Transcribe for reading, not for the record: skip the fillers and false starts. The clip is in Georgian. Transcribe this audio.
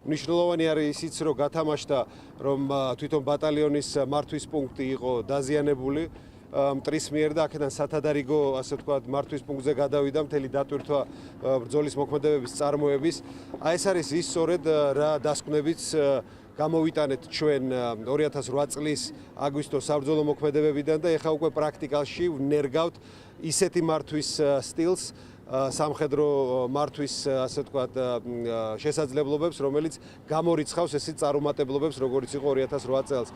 მნიშვნელოვანი არის ისიც, რომ გათამაშდა, რომ თვითონ ბატალიონის მართვის პუნქტი იყო დაზიანებული მტრის მიერ და აქედან სათადარიგო, ასე ვთქვათ, მართვის პუნქტზე გადავიდა მთელი დატვირთვა ბრძოლის მოქმედებების წარმოების. აი ეს არის ის სწორედ რა დასკვნებიც გამოვიტანეთ ჩვენ 2008 წლის აგვისტოს საბრძოლო მოქმედებებიდან და ეხლა უკვე პრაქტიკაში ვნერგავთ ისეთი მართვის სტილს, სამხედრო მართვის, ასე ვთქვათ, შესაძლებლობებს, რომელიც გამორიცხავს ესეთ წარუმატებლობებს, როგორც იყო 2008 წელს.